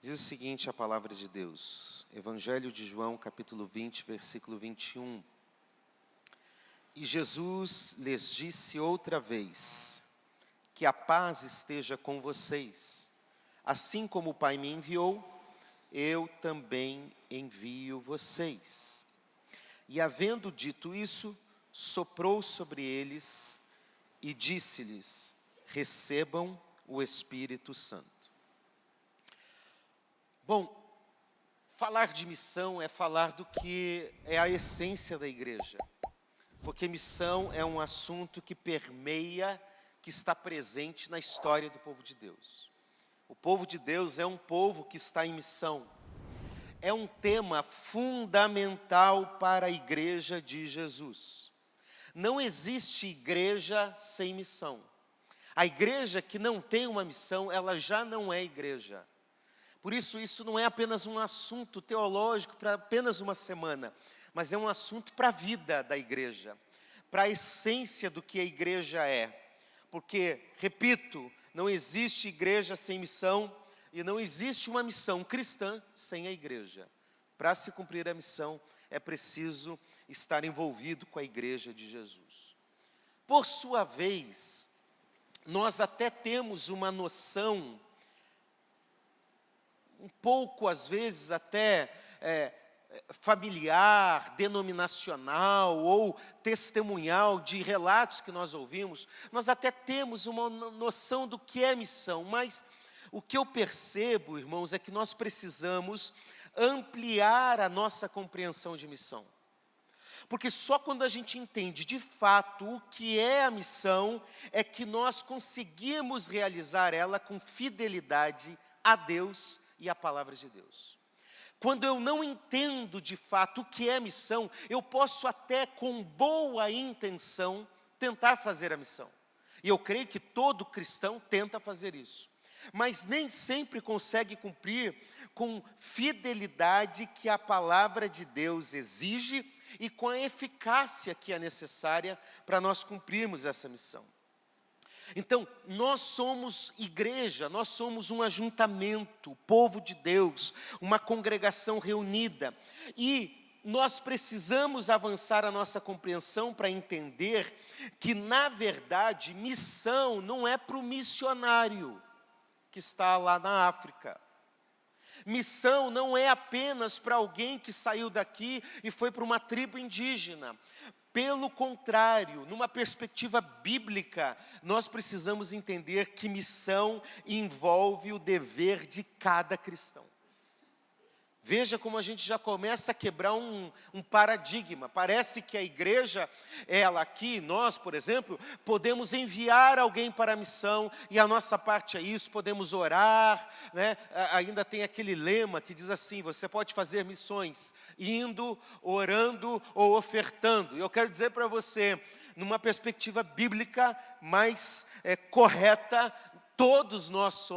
Diz o seguinte a palavra de Deus, Evangelho de João, capítulo 20, versículo 21. E Jesus lhes disse outra vez, que a paz esteja com vocês. Assim como o Pai me enviou, eu também envio vocês. E havendo dito isso, soprou sobre eles e disse-lhes, recebam o Espírito Santo. Bom, falar de missão é falar do que é a essência da igreja. Porque missão é um assunto que permeia, que está presente na história do povo de Deus. O povo de Deus é um povo que está em missão. É um tema fundamental para a igreja de Jesus. Não existe igreja sem missão. A igreja que não tem uma missão, ela já não é igreja. Por isso não é apenas um assunto teológico para apenas uma semana, mas é um assunto para a vida da igreja, para a essência do que a igreja é. Porque, repito, não existe igreja sem missão e não existe uma missão cristã sem a igreja. Para se cumprir a missão, é preciso estar envolvido com a igreja de Jesus. Por sua vez, nós até temos uma noção um pouco, às vezes, até familiar, denominacional ou testemunhal de relatos que nós ouvimos, nós até temos uma noção do que é missão, mas o que eu percebo, irmãos, é que nós precisamos ampliar a nossa compreensão de missão. Porque só quando a gente entende de fato o que é a missão, é que nós conseguimos realizar ela com fidelidade a Deus e a palavra de Deus. Quando eu não entendo de fato o que é missão, eu posso até com boa intenção tentar fazer a missão. E eu creio que todo cristão tenta fazer isso. Mas nem sempre consegue cumprir com fidelidade que a palavra de Deus exige e com a eficácia que é necessária para nós cumprirmos essa missão. Então, nós somos igreja, nós somos um ajuntamento, povo de Deus, uma congregação reunida. E nós precisamos avançar a nossa compreensão para entender que, na verdade, missão não é para o missionário que está lá na África. Missão não é apenas para alguém que saiu daqui e foi para uma tribo indígena. Pelo contrário, numa perspectiva bíblica, nós precisamos entender que missão envolve o dever de cada cristão. Veja como a gente já começa a quebrar um paradigma. Parece que a igreja, ela aqui, nós, por exemplo, podemos enviar alguém para a missão, e a nossa parte é isso, podemos orar, né? Ainda tem aquele lema que diz assim, você pode fazer missões indo, orando ou ofertando. E eu quero dizer para você, numa perspectiva bíblica mais correta, todos nós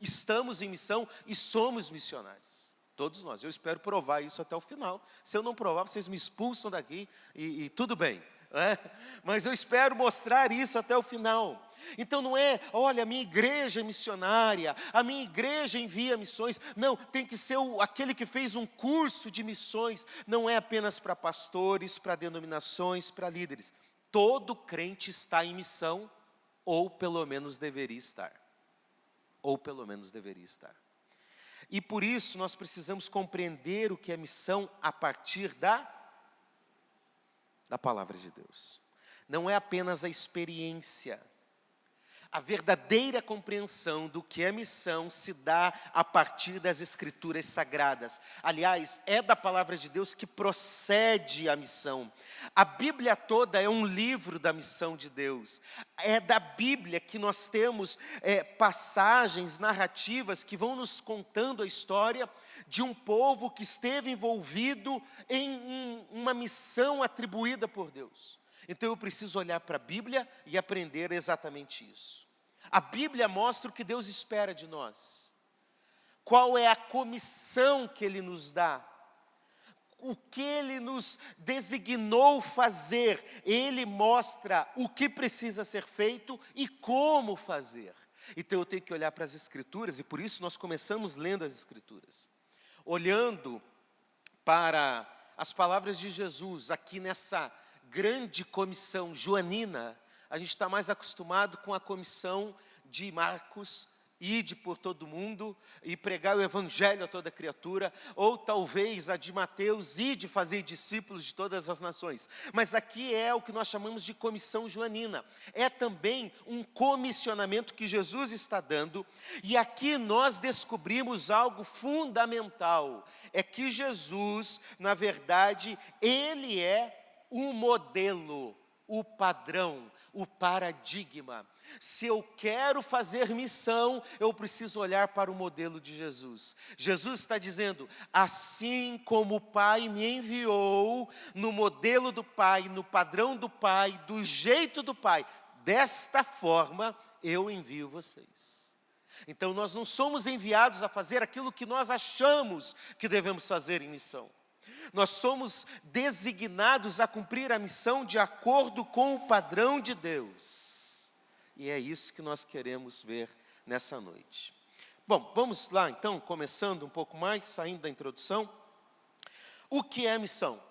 estamos em missão e somos missionários. Todos nós, eu espero provar isso até o final. Se eu não provar, vocês me expulsam daqui e tudo bem, né? Mas eu espero mostrar isso até o final. Então não é, olha, a minha igreja é missionária, a minha igreja envia missões. Não, tem que ser aquele que fez um curso de missões. Não é apenas para pastores, para denominações, para líderes. Todo crente está em missão, ou pelo menos deveria estar. Ou pelo menos deveria estar. E por isso nós precisamos compreender o que é missão a partir da palavra de Deus. Não é apenas a experiência. A verdadeira compreensão do que é missão se dá a partir das Escrituras Sagradas. Aliás, é da palavra de Deus que procede a missão. A Bíblia toda é um livro da missão de Deus. É da Bíblia que nós temos passagens, narrativas que vão nos contando a história de um povo que esteve envolvido em uma missão atribuída por Deus. Então eu preciso olhar para a Bíblia e aprender exatamente isso. A Bíblia mostra o que Deus espera de nós. Qual é a comissão que Ele nos dá? O que Ele nos designou fazer? Ele mostra o que precisa ser feito e como fazer. Então eu tenho que olhar para as Escrituras, e por isso nós começamos lendo as Escrituras. Olhando para as palavras de Jesus, aqui nessa grande comissão joanina, a gente está mais acostumado com a comissão de Marcos, ide por todo mundo e pregar o evangelho a toda criatura, ou talvez a de Mateus, ide fazer discípulos de todas as nações. Mas aqui é o que nós chamamos de comissão joanina. É também um comissionamento que Jesus está dando, e aqui nós descobrimos algo fundamental, é que Jesus, na verdade, ele é o modelo, o padrão, o paradigma. Se eu quero fazer missão, eu preciso olhar para o modelo de Jesus. Jesus está dizendo, assim como o Pai me enviou, no modelo do Pai, no padrão do Pai, do jeito do Pai, desta forma eu envio vocês. Então nós não somos enviados a fazer aquilo que nós achamos que devemos fazer em missão. Nós somos designados a cumprir a missão de acordo com o padrão de Deus. E é isso que nós queremos ver nessa noite. Bom, vamos lá então, começando um pouco mais, saindo da introdução. O que é missão?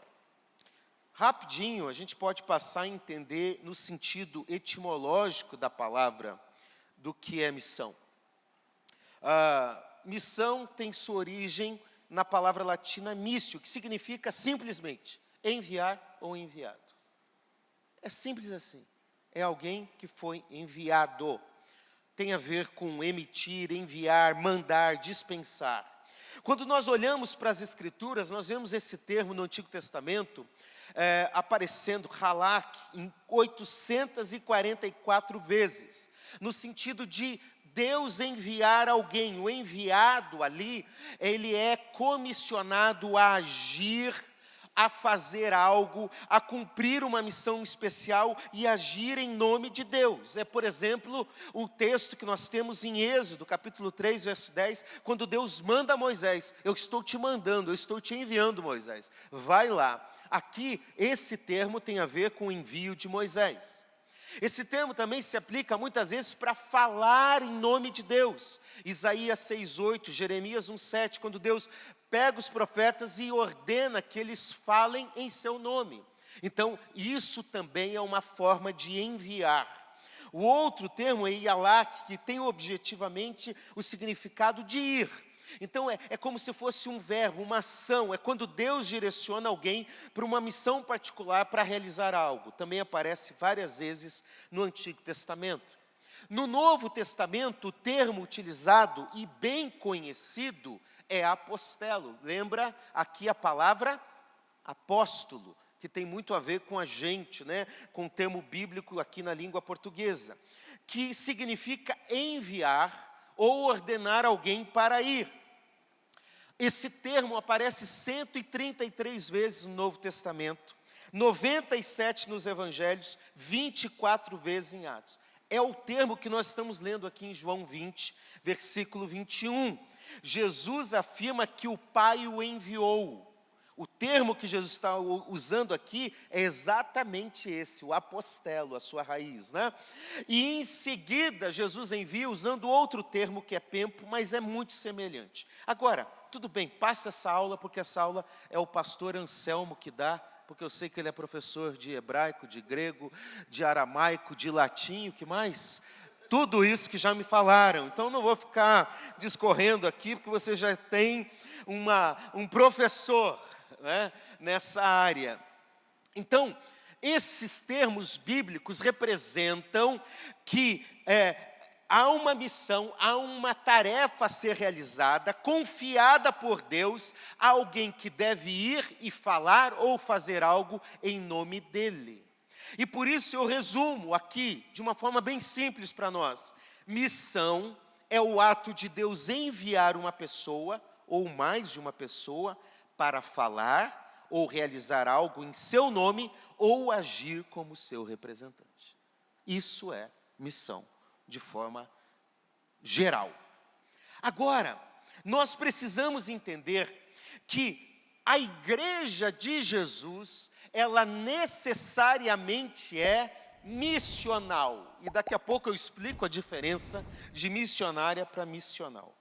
Rapidinho, a gente pode passar a entender no sentido etimológico da palavra do que é missão. Missão tem sua origem na palavra latina missio, que significa simplesmente enviar ou enviado. É simples assim. É alguém que foi enviado. Tem a ver com emitir, enviar, mandar, dispensar. Quando nós olhamos para as Escrituras, nós vemos esse termo no Antigo Testamento aparecendo, halak, em 844 vezes, no sentido de Deus enviar alguém. O enviado ali, ele é comissionado a agir, a fazer algo, a cumprir uma missão especial e agir em nome de Deus. É, por exemplo, o texto que nós temos em Êxodo, capítulo 3, verso 10, quando Deus manda a Moisés, eu estou te mandando, eu estou te enviando, Moisés, vai lá. Aqui, esse termo tem a ver com o envio de Moisés. Esse termo também se aplica muitas vezes para falar em nome de Deus. Isaías 6:8, Jeremias 1:7, quando Deus pega os profetas e ordena que eles falem em seu nome. Então, isso também é uma forma de enviar. O outro termo é ialak, que tem objetivamente o significado de ir. Então, é como se fosse um verbo, uma ação. É quando Deus direciona alguém para uma missão particular para realizar algo. Também aparece várias vezes no Antigo Testamento. No Novo Testamento, o termo utilizado e bem conhecido é apostelo. Lembra aqui a palavra apóstolo, que tem muito a ver com a gente, né? Com o termo bíblico aqui na língua portuguesa, que significa enviar ou ordenar alguém para ir. Esse termo aparece 133 vezes no Novo Testamento, 97 nos Evangelhos, 24 vezes em Atos. É o termo que nós estamos lendo aqui em João 20, versículo 21. Jesus afirma que o Pai o enviou. O termo que Jesus está usando aqui é exatamente esse, o apostelo, a sua raiz, né? E em seguida, Jesus envia usando outro termo que é pempo, mas é muito semelhante. Agora, tudo bem, passa essa aula, porque essa aula é o pastor Anselmo que dá, porque eu sei que ele é professor de hebraico, de grego, de aramaico, de latim, o que mais? Tudo isso que já me falaram. Então, não vou ficar discorrendo aqui, porque você já tem um professor, né, nessa área. Então, esses termos bíblicos representam que há uma missão, há uma tarefa a ser realizada, confiada por Deus a alguém que deve ir e falar ou fazer algo em nome dele. E por isso eu resumo aqui, de uma forma bem simples para nós. Missão é o ato de Deus enviar uma pessoa, ou mais de uma pessoa, para falar ou realizar algo em seu nome, ou agir como seu representante. Isso é missão, de forma geral. Agora, nós precisamos entender que a igreja de Jesus, ela necessariamente é missional. E daqui a pouco eu explico a diferença de missionária para missional.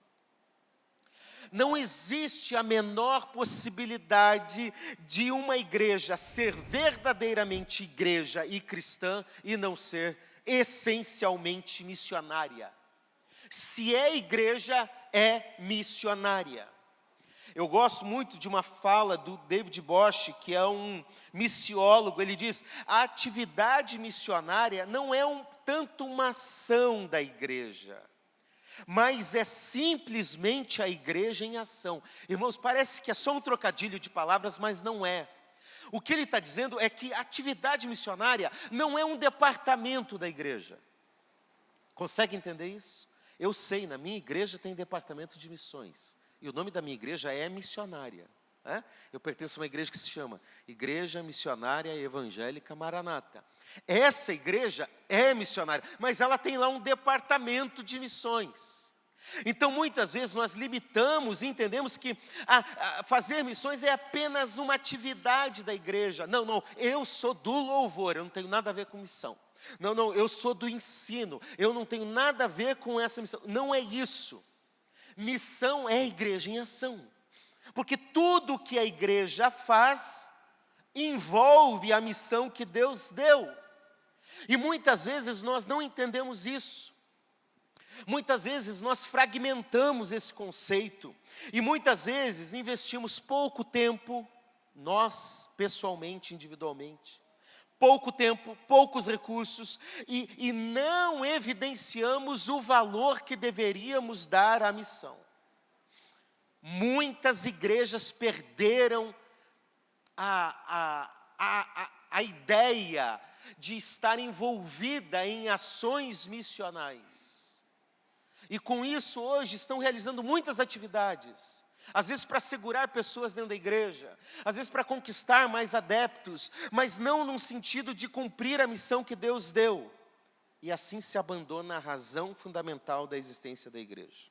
Não existe a menor possibilidade de uma igreja ser verdadeiramente igreja e cristã e não ser essencialmente missionária. Se é igreja, é missionária. Eu gosto muito de uma fala do David Bosch, que é um missiólogo. Ele diz: a atividade missionária não é tanto uma ação da igreja, mas é simplesmente a igreja em ação. Irmãos, parece que é só um trocadilho de palavras, mas não é. O que ele está dizendo é que a atividade missionária não é um departamento da igreja. Consegue entender isso? Eu sei, na minha igreja tem departamento de missões. E o nome da minha igreja é missionária. Eu pertenço a uma igreja que se chama Igreja Missionária Evangélica Maranata. Essa igreja é missionária, mas ela tem lá um departamento de missões. Então, muitas vezes nós limitamos e entendemos que fazer missões é apenas uma atividade da igreja. Não, eu sou do louvor, eu não tenho nada a ver com missão. Não, eu sou do ensino, eu não tenho nada a ver com essa missão. Não é isso. Missão é igreja em ação. Porque tudo que a igreja faz envolve a missão que Deus deu. E muitas vezes nós não entendemos isso. Muitas vezes nós fragmentamos esse conceito. E muitas vezes investimos pouco tempo, nós, pessoalmente, individualmente, pouco tempo, poucos recursos, e não evidenciamos o valor que deveríamos dar à missão. Muitas igrejas perderam a ideia de estar envolvida em ações missionais. E com isso hoje estão realizando muitas atividades. Às vezes para segurar pessoas dentro da igreja, às vezes para conquistar mais adeptos, mas não num sentido de cumprir a missão que Deus deu. E assim se abandona a razão fundamental da existência da igreja.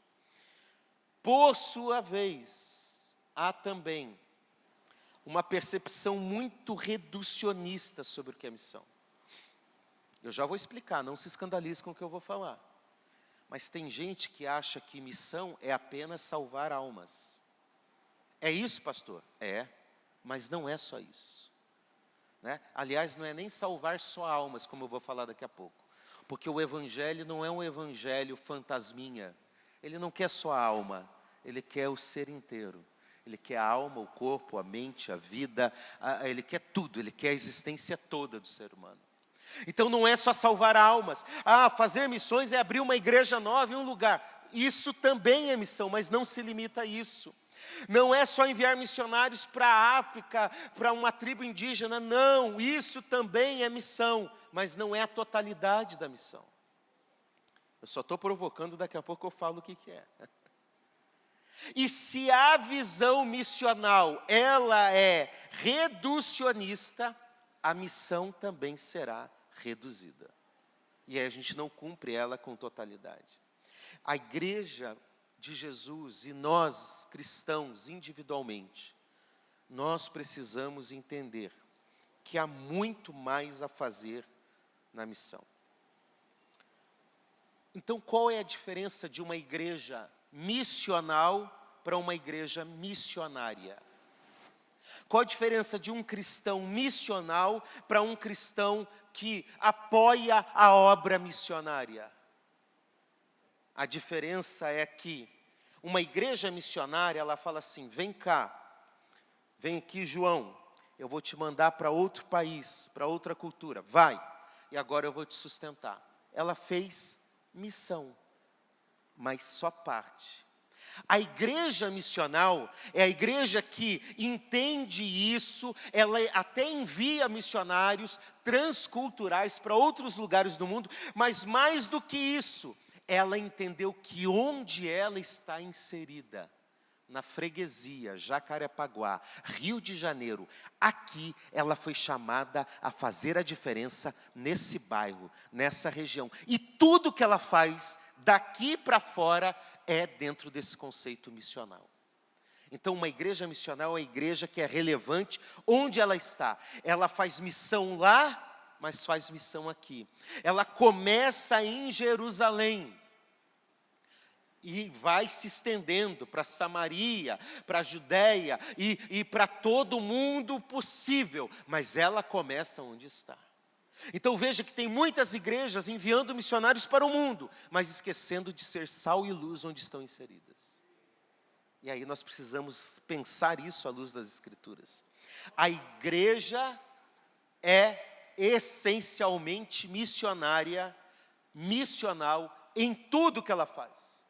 Por sua vez, há também uma percepção muito reducionista sobre o que é missão. Eu já vou explicar, não se escandalize com o que eu vou falar. Mas tem gente que acha que missão é apenas salvar almas. É isso, pastor? É, mas não é só isso. Aliás, não é nem salvar só almas, como eu vou falar daqui a pouco. Porque o evangelho não é um evangelho fantasminha. Ele não quer só a alma, ele quer o ser inteiro. Ele quer a alma, o corpo, a mente, a vida, ele quer tudo, ele quer a existência toda do ser humano. Então não é só salvar almas. Fazer missões é abrir uma igreja nova em um lugar. Isso também é missão, mas não se limita a isso. Não é só enviar missionários para a África, para uma tribo indígena. Não, isso também é missão, mas não é a totalidade da missão. Eu só estou provocando, daqui a pouco eu falo o que é. E se a visão missional, ela é reducionista, a missão também será reduzida. E aí a gente não cumpre ela com totalidade. A igreja de Jesus e nós, cristãos, individualmente, nós precisamos entender que há muito mais a fazer na missão. Então, qual é a diferença de uma igreja missional para uma igreja missionária? Qual a diferença de um cristão missional para um cristão que apoia a obra missionária? A diferença é que uma igreja missionária, ela fala assim: vem cá, vem aqui, João, eu vou te mandar para outro país, para outra cultura, vai, e agora eu vou te sustentar. Ela fez missão, mas só parte. A igreja missional é a igreja que entende isso, ela até envia missionários transculturais para outros lugares do mundo, mas mais do que isso, ela entendeu que onde ela está inserida, na freguesia, Jacarepaguá, Rio de Janeiro, aqui ela foi chamada a fazer a diferença nesse bairro, nessa região. E tudo que ela faz daqui para fora é dentro desse conceito missional. Então, uma igreja missional é a igreja que é relevante onde ela está. Ela faz missão lá, mas faz missão aqui. Ela começa em Jerusalém e vai se estendendo para Samaria, para a Judéia e para todo mundo possível, mas ela começa onde está. Então veja que tem muitas igrejas enviando missionários para o mundo, mas esquecendo de ser sal e luz onde estão inseridas. E aí nós precisamos pensar isso à luz das Escrituras. A igreja é essencialmente missionária, missional em tudo que ela faz.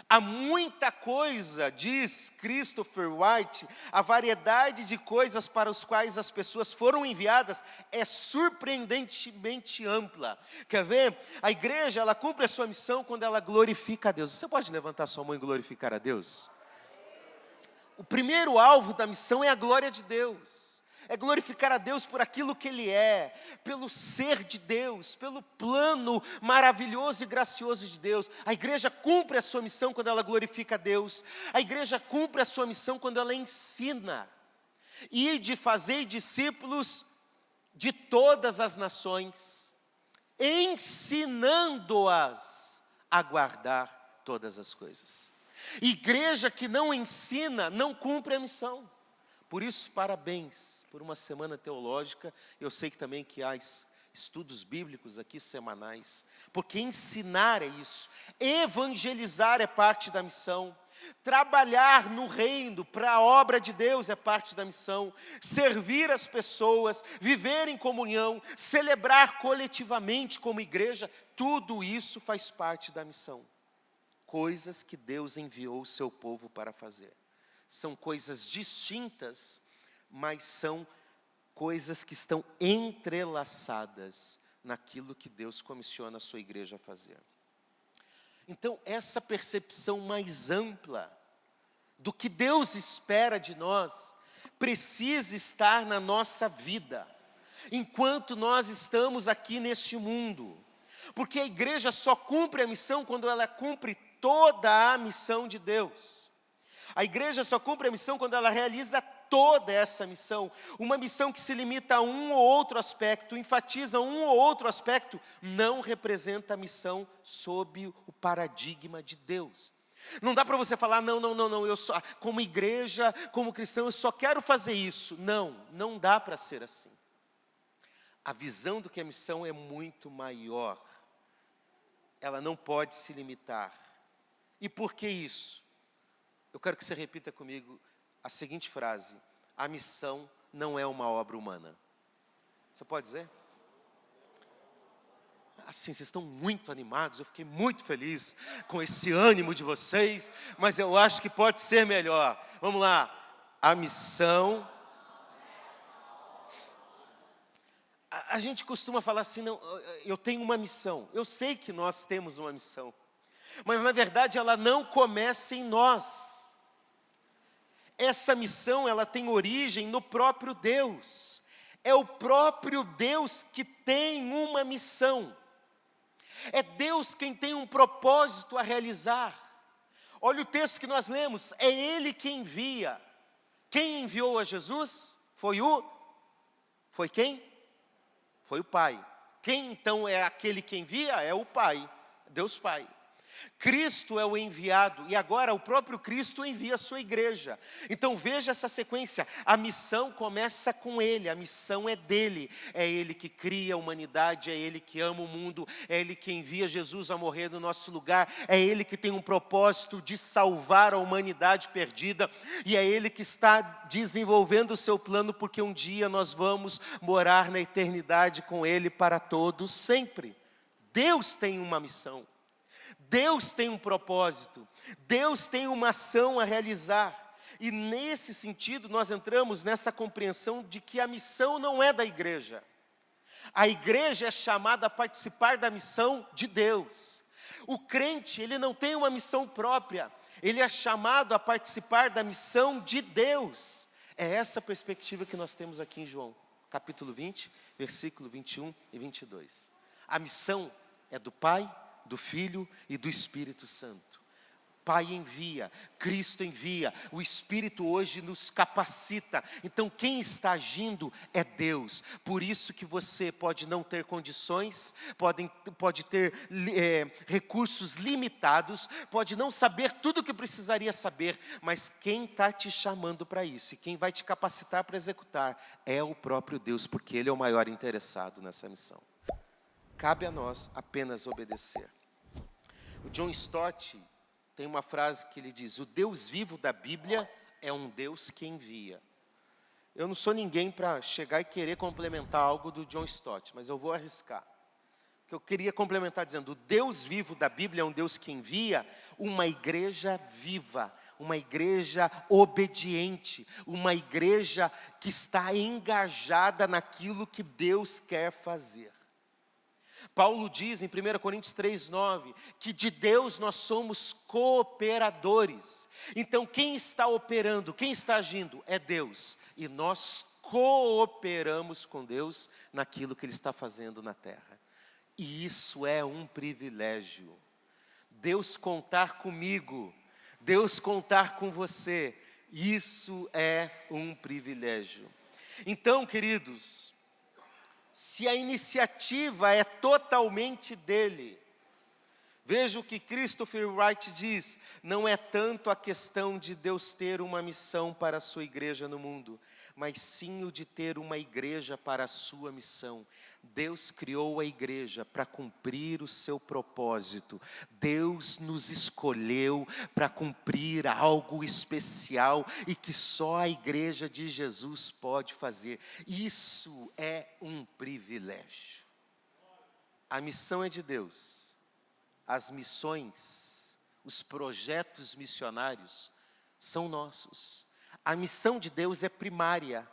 Há muita coisa, diz Christopher White, a variedade de coisas para as quais as pessoas foram enviadas é surpreendentemente ampla. Quer ver? A igreja, ela cumpre a sua missão quando ela glorifica a Deus. Você pode levantar sua mão e glorificar a Deus? O primeiro alvo da missão é a glória de Deus. É glorificar a Deus por aquilo que Ele é, pelo ser de Deus, pelo plano maravilhoso e gracioso de Deus. A igreja cumpre a sua missão quando ela glorifica a Deus. A igreja cumpre a sua missão quando ela ensina. E de fazer discípulos de todas as nações, ensinando-as a guardar todas as coisas. Igreja que não ensina, não cumpre a missão. Por isso, parabéns por uma semana teológica. Eu sei que também que há estudos bíblicos aqui semanais, porque ensinar é isso, evangelizar é parte da missão, trabalhar no reino para a obra de Deus é parte da missão, servir as pessoas, viver em comunhão, celebrar coletivamente como igreja, tudo isso faz parte da missão. Coisas que Deus enviou o seu povo para fazer. São coisas distintas, mas são coisas que estão entrelaçadas naquilo que Deus comissiona a sua igreja a fazer. Então, essa percepção mais ampla do que Deus espera de nós, precisa estar na nossa vida, enquanto nós estamos aqui neste mundo. Porque a igreja só cumpre a missão quando ela cumpre toda a missão de Deus. A igreja só cumpre a missão quando ela realiza toda essa missão. Uma missão que se limita a um ou outro aspecto, enfatiza um ou outro aspecto, não representa a missão sob o paradigma de Deus. Não dá para você falar, não, eu só, como igreja, como cristão, eu só quero fazer isso. Não dá para ser assim. A visão do que a missão é muito maior. Ela não pode se limitar. E por que isso? Eu quero que você repita comigo a seguinte frase: a missão não é uma obra humana. Você pode dizer? Assim, vocês estão muito animados, eu fiquei muito feliz com esse ânimo de vocês, mas eu acho que pode ser melhor. Vamos lá. A missão... A gente costuma falar assim, não, eu tenho uma missão. Eu sei que nós temos uma missão, mas na verdade ela não começa em nós. Essa missão, ela tem origem no próprio Deus. É o próprio Deus que tem uma missão. É Deus quem tem um propósito a realizar. Olha o texto que nós lemos, é Ele que envia. Quem enviou a Jesus? Foi quem? Foi o Pai. Quem então é aquele que envia? É o Pai, Deus Pai. Cristo é o enviado, e agora o próprio Cristo envia a sua igreja. Então veja essa sequência, a missão começa com Ele, a missão é dEle. É Ele que cria a humanidade, é Ele que ama o mundo, é Ele que envia Jesus a morrer no nosso lugar, é Ele que tem um propósito de salvar a humanidade perdida, e é Ele que está desenvolvendo o seu plano, porque um dia nós vamos morar na eternidade com Ele para todos sempre. Deus tem uma missão. Deus tem um propósito, Deus tem uma ação a realizar. E nesse sentido nós entramos nessa compreensão de que a missão não é da igreja. A igreja é chamada a participar da missão de Deus. O crente, ele não tem uma missão própria, ele é chamado a participar da missão de Deus. É essa perspectiva que nós temos aqui em João, capítulo 20, versículo 21 e 22. A missão é do Pai, do Filho e do Espírito Santo. Pai envia, Cristo envia, o Espírito hoje nos capacita. Então quem está agindo é Deus. Por isso que você pode não ter condições, pode ter recursos limitados, pode não saber tudo o que precisaria saber, mas quem está te chamando para isso e quem vai te capacitar para executar é o próprio Deus, porque Ele é o maior interessado nessa missão. Cabe a nós apenas obedecer. O John Stott tem uma frase que ele diz: o Deus vivo da Bíblia é um Deus que envia. Eu não sou ninguém para chegar e querer complementar algo do John Stott, mas eu vou arriscar. Que eu queria complementar dizendo: o Deus vivo da Bíblia é um Deus que envia uma igreja viva, uma igreja obediente, uma igreja que está engajada naquilo que Deus quer fazer. Paulo diz em 1 Coríntios 3,9, que de Deus nós somos cooperadores. Então quem está operando, quem está agindo é Deus. E nós cooperamos com Deus naquilo que Ele está fazendo na terra. E isso é um privilégio. Deus contar comigo, Deus contar com você, isso é um privilégio. Então, queridos, se a iniciativa é totalmente dele, veja o que Christopher Wright diz: não é tanto a questão de Deus ter uma missão para a sua igreja no mundo, mas sim o de ter uma igreja para a sua missão. Deus criou a igreja para cumprir o seu propósito. Deus nos escolheu para cumprir algo especial e que só a igreja de Jesus pode fazer. Isso é um privilégio. A missão é de Deus. As missões, os projetos missionários são nossos. A missão de Deus é primária.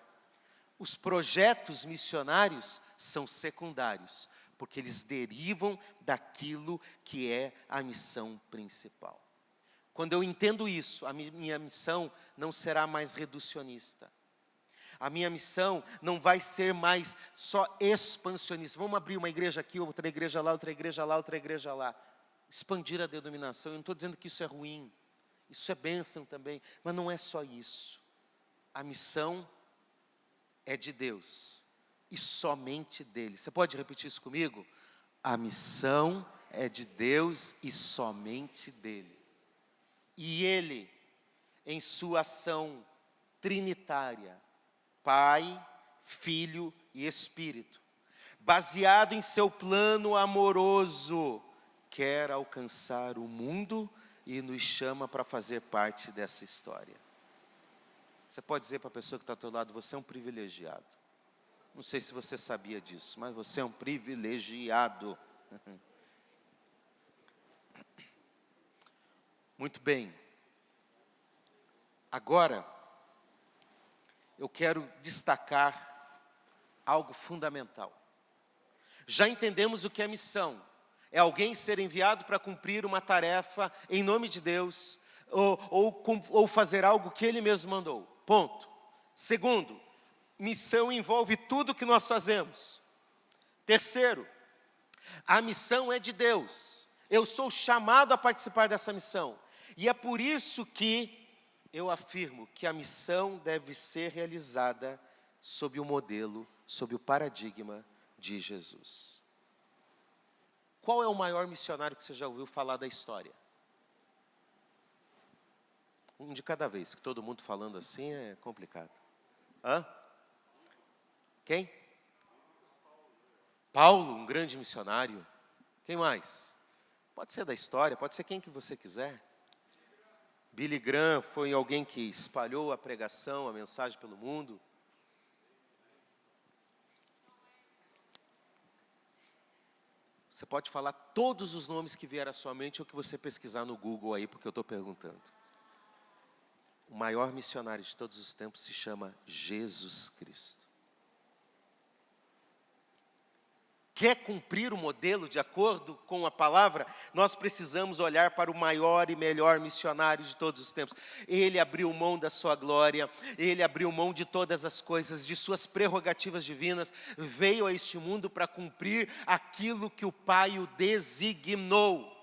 Os projetos missionários são secundários, porque eles derivam daquilo que é a missão principal. Quando eu entendo isso, a minha missão não será mais reducionista. A minha missão não vai ser mais só expansionista. Vamos abrir uma igreja aqui, outra igreja lá, outra igreja lá, outra igreja lá. Expandir a denominação. Eu não estou dizendo que isso é ruim. Isso é bênção também. Mas não é só isso. A missão é de Deus e somente dele. Você pode repetir isso comigo? A missão é de Deus e somente dele. E ele, em sua ação trinitária, Pai, Filho e Espírito, baseado em seu plano amoroso, quer alcançar o mundo e nos chama para fazer parte dessa história. Você pode dizer para a pessoa que está ao teu lado: você é um privilegiado. Não sei se você sabia disso, mas você é um privilegiado. Muito bem. Agora, eu quero destacar algo fundamental. Já entendemos o que é missão. É alguém ser enviado para cumprir uma tarefa em nome de Deus, ou fazer algo que Ele mesmo mandou. Ponto. Segundo, missão envolve tudo que nós fazemos. Terceiro, a missão é de Deus. Eu sou chamado a participar dessa missão. E é por isso que eu afirmo que a missão deve ser realizada sob o modelo, sob o paradigma de Jesus. Qual é o maior missionário que você já ouviu falar da história? Um de cada vez, que todo mundo falando assim é complicado. Hã? Quem? Paulo, um grande missionário. Quem mais? Pode ser da história, pode ser quem que você quiser. Billy Graham foi alguém que espalhou a pregação, a mensagem pelo mundo. Você pode falar todos os nomes que vieram à sua mente ou que você pesquisar no Google aí, porque eu estou perguntando. O maior missionário de todos os tempos se chama Jesus Cristo. Quer cumprir o modelo de acordo com a palavra? Nós precisamos olhar para o maior e melhor missionário de todos os tempos. Ele abriu mão da sua glória, ele abriu mão de todas as coisas, de suas prerrogativas divinas, veio a este mundo para cumprir aquilo que o Pai o designou.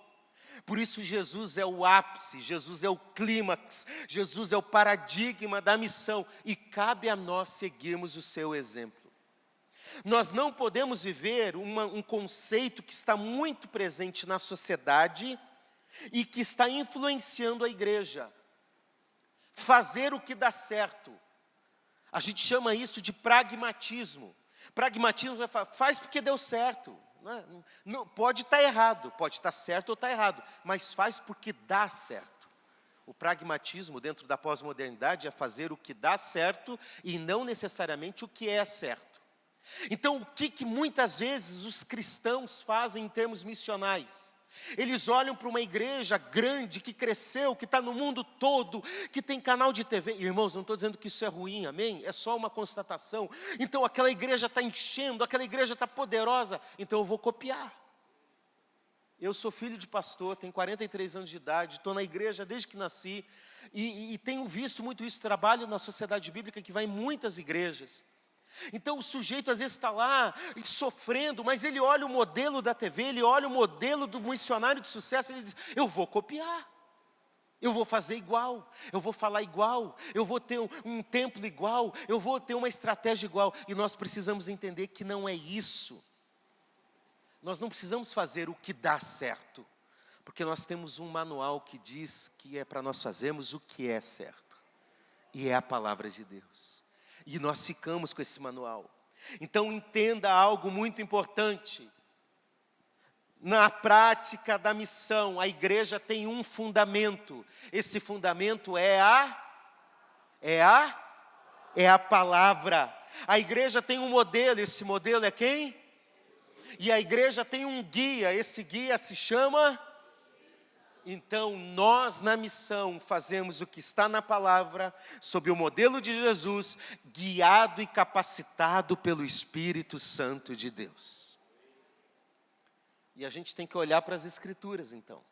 Por isso Jesus é o ápice, Jesus é o clímax, Jesus é o paradigma da missão, e cabe a nós seguirmos o seu exemplo. Nós não podemos viver um conceito que está muito presente na sociedade e que está influenciando a igreja. Fazer o que dá certo. A gente chama isso de pragmatismo. Pragmatismo é faz porque deu certo. Não, pode estar errado, pode estar certo ou estar errado, mas faz porque dá certo. O pragmatismo dentro da pós-modernidade é fazer o que dá certo e não necessariamente o que é certo. Então, o que muitas vezes os cristãos fazem em termos missionais? Eles olham para uma igreja grande, que cresceu, que está no mundo todo, que tem canal de TV. Irmãos, não estou dizendo que isso é ruim, amém? É só uma constatação. Então, aquela igreja está enchendo, aquela igreja está poderosa, então eu vou copiar. Eu sou filho de pastor, tenho 43 anos de idade, estou na igreja desde que nasci, e tenho visto muito isso, trabalho na sociedade bíblica que vai em muitas igrejas. Então o sujeito às vezes está lá sofrendo, mas ele olha o modelo da TV, ele olha o modelo do missionário de sucesso, e ele diz, eu vou copiar, eu vou fazer igual, eu vou falar igual, eu vou ter um templo igual, eu vou ter uma estratégia igual. E nós precisamos entender que não é isso. Nós não precisamos fazer o que dá certo, porque nós temos um manual que diz que é para nós fazermos o que é certo, e é a palavra de Deus. E nós ficamos com esse manual. Então entenda algo muito importante. Na prática da missão, a igreja tem um fundamento. Esse fundamento é a palavra. A igreja tem um modelo, esse modelo é quem? E a igreja tem um guia, esse guia se chama... Então, nós na missão fazemos o que está na palavra, sob o modelo de Jesus, guiado e capacitado pelo Espírito Santo de Deus. E a gente tem que olhar para as Escrituras, então.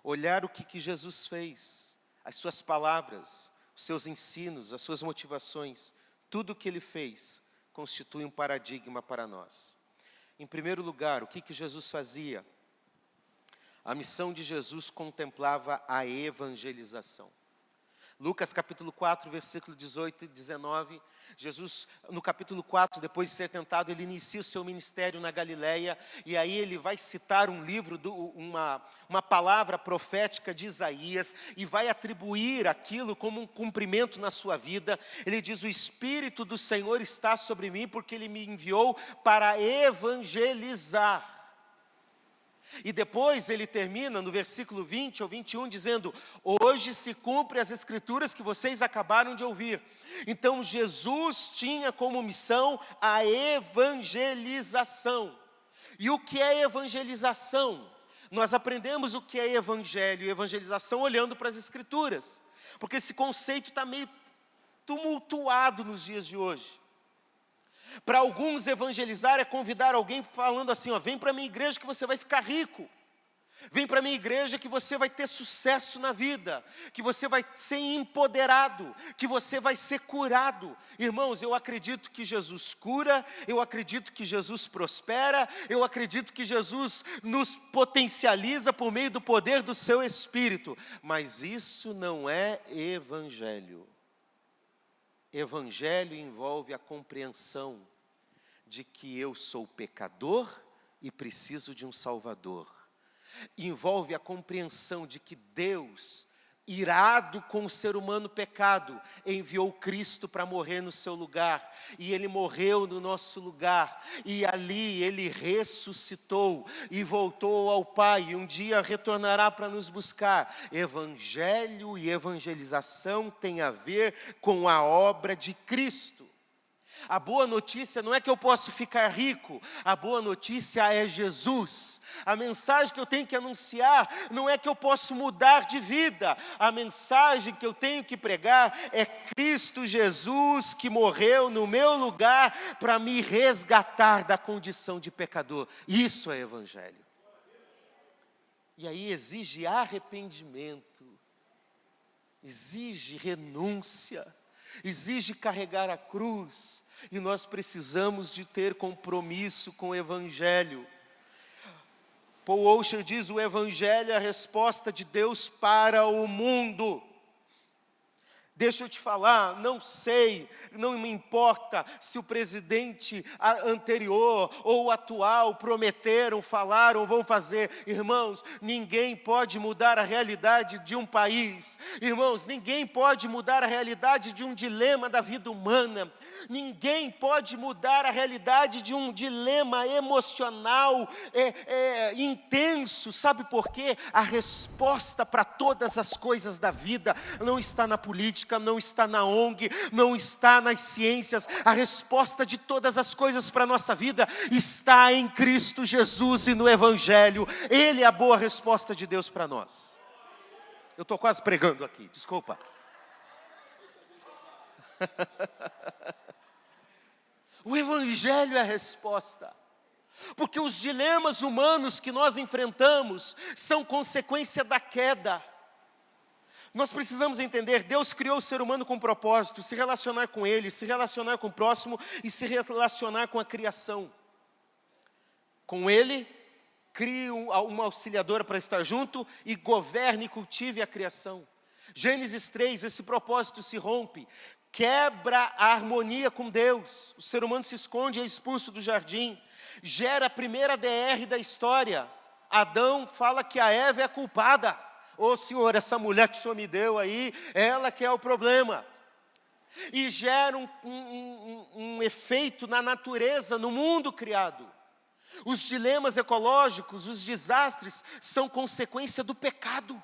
Olhar o que Jesus fez, as suas palavras, os seus ensinos, as suas motivações, tudo o que Ele fez constitui um paradigma para nós. Em primeiro lugar, o que Jesus fazia? A missão de Jesus contemplava a evangelização. Lucas capítulo 4, versículo 18 e 19, Jesus no capítulo 4, depois de ser tentado, ele inicia o seu ministério na Galileia, e aí ele vai citar um livro, uma palavra profética de Isaías, e vai atribuir aquilo como um cumprimento na sua vida. Ele diz, o Espírito do Senhor está sobre mim, porque Ele me enviou para evangelizar. E depois ele termina no versículo 20 ou 21 dizendo, hoje se cumpre as escrituras que vocês acabaram de ouvir. Então Jesus tinha como missão a evangelização. E o que é evangelização? Nós aprendemos o que é evangelho e evangelização olhando para as escrituras. Porque esse conceito está meio tumultuado nos dias de hoje. Para alguns, evangelizar é convidar alguém falando assim, ó, vem para a minha igreja que você vai ficar rico. Vem para a minha igreja que você vai ter sucesso na vida, que você vai ser empoderado, que você vai ser curado. Irmãos, eu acredito que Jesus cura, eu acredito que Jesus prospera, eu acredito que Jesus nos potencializa por meio do poder do seu Espírito. Mas isso não é evangelho. Evangelho envolve a compreensão de que eu sou pecador e preciso de um Salvador. Envolve a compreensão de que Deus, irado com o ser humano pecado, enviou Cristo para morrer no seu lugar, e Ele morreu no nosso lugar, e ali Ele ressuscitou, e voltou ao Pai, e um dia retornará para nos buscar. Evangelho e evangelização tem a ver com a obra de Cristo. A boa notícia não é que eu posso ficar rico, a boa notícia é Jesus. A mensagem que eu tenho que anunciar não é que eu posso mudar de vida, a mensagem que eu tenho que pregar é Cristo Jesus que morreu no meu lugar para me resgatar da condição de pecador. Isso é evangelho. E aí exige arrependimento, exige renúncia, exige carregar a cruz. E nós precisamos de ter compromisso com o evangelho. Paul Washer diz: o evangelho é a resposta de Deus para o mundo. Deixa eu te falar, não sei, não me importa se o presidente anterior ou o atual prometeram, falaram, vão fazer. Irmãos, ninguém pode mudar a realidade de um país. Irmãos, ninguém pode mudar a realidade de um dilema da vida humana. Ninguém pode mudar a realidade de um dilema emocional intenso. Sabe por quê? A resposta para todas as coisas da vida não está na política, não está na ONG, não está nas ciências. A resposta de todas as coisas para a nossa vida está em Cristo Jesus e no Evangelho. Ele é a boa resposta de Deus para nós. Eu estou quase pregando aqui, desculpa. O Evangelho é a resposta. Porque os dilemas humanos que nós enfrentamos são consequência da queda. Nós precisamos entender, Deus criou o ser humano com propósito, se relacionar com Ele, se relacionar com o próximo e se relacionar com a criação. Com Ele, crie uma auxiliadora para estar junto e governe e cultive a criação. Gênesis 3, esse propósito se rompe, quebra a harmonia com Deus. O ser humano se esconde e é expulso do jardim. Gera a primeira DR da história. Adão fala que a Eva é a culpada. Ô Senhor, essa mulher que o Senhor me deu aí, ela que é o problema. E gera um efeito na natureza, no mundo criado. Os dilemas ecológicos, os desastres, são consequência do pecado.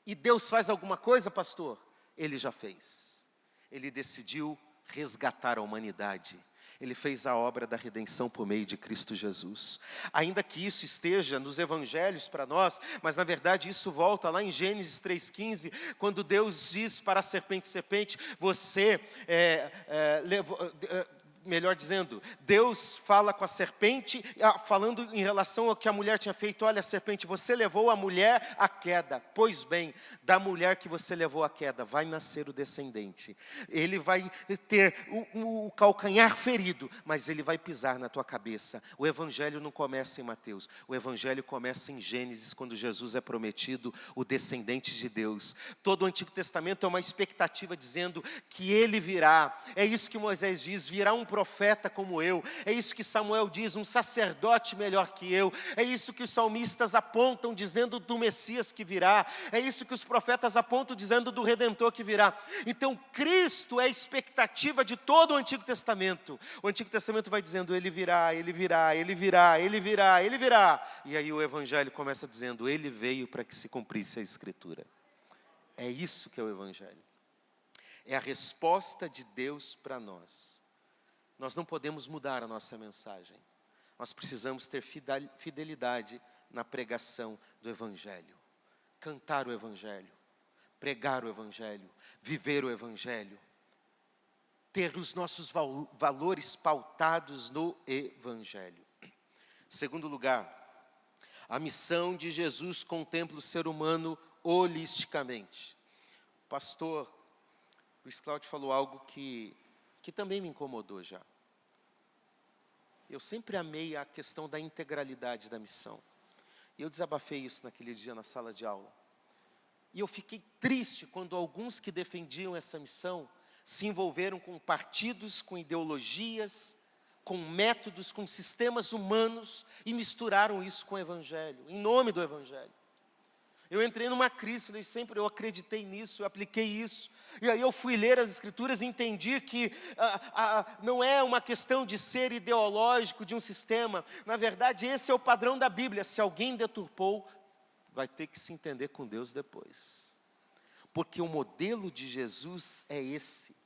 E Deus faz alguma coisa, pastor? Ele já fez. Ele decidiu resgatar a humanidade. Ele fez a obra da redenção por meio de Cristo Jesus. Ainda que isso esteja nos evangelhos para nós, mas na verdade isso volta lá em Gênesis 3,15, quando Deus diz para a serpente, você melhor dizendo, Deus fala com a serpente, falando em relação ao que a mulher tinha feito. Olha, serpente, você levou a mulher à queda. Pois bem, da mulher que você levou à queda, vai nascer o descendente. Ele vai ter o calcanhar ferido, mas ele vai pisar na tua cabeça. O evangelho não começa em Mateus, o evangelho começa em Gênesis, quando Jesus é prometido, o descendente de Deus. Todo o Antigo Testamento é uma expectativa dizendo que ele virá. É isso que Moisés diz, virá um profeta como eu. É isso que Samuel diz, um sacerdote melhor que eu. É isso que os salmistas apontam dizendo do Messias que virá. É isso que os profetas apontam dizendo do Redentor que virá. Então Cristo é a expectativa de todo o Antigo Testamento. O Antigo Testamento vai dizendo, ele virá, ele virá, ele virá, ele virá, ele virá. E aí o Evangelho começa dizendo, ele veio para que se cumprisse a Escritura. É isso que é o Evangelho. É a resposta de Deus para nós. Nós não podemos mudar a nossa mensagem. Nós precisamos ter fidelidade na pregação do Evangelho. Cantar o Evangelho, pregar o Evangelho, viver o Evangelho. Ter os nossos valores pautados no Evangelho. Segundo lugar, a missão de Jesus contempla o ser humano holisticamente. O pastor Luiz Cláudio falou algo que também me incomodou já. Eu sempre amei a questão da integralidade da missão. E eu desabafei isso naquele dia na sala de aula. E eu fiquei triste quando alguns que defendiam essa missão se envolveram com partidos, com ideologias, com métodos, com sistemas humanos e misturaram isso com o Evangelho, em nome do Evangelho. Eu entrei numa crise, eu acreditei nisso, eu apliquei isso. E aí eu fui ler as Escrituras e entendi que não é uma questão de ser ideológico de um sistema. Na verdade, esse é o padrão da Bíblia. Se alguém deturpou, vai ter que se entender com Deus depois. Porque o modelo de Jesus é esse.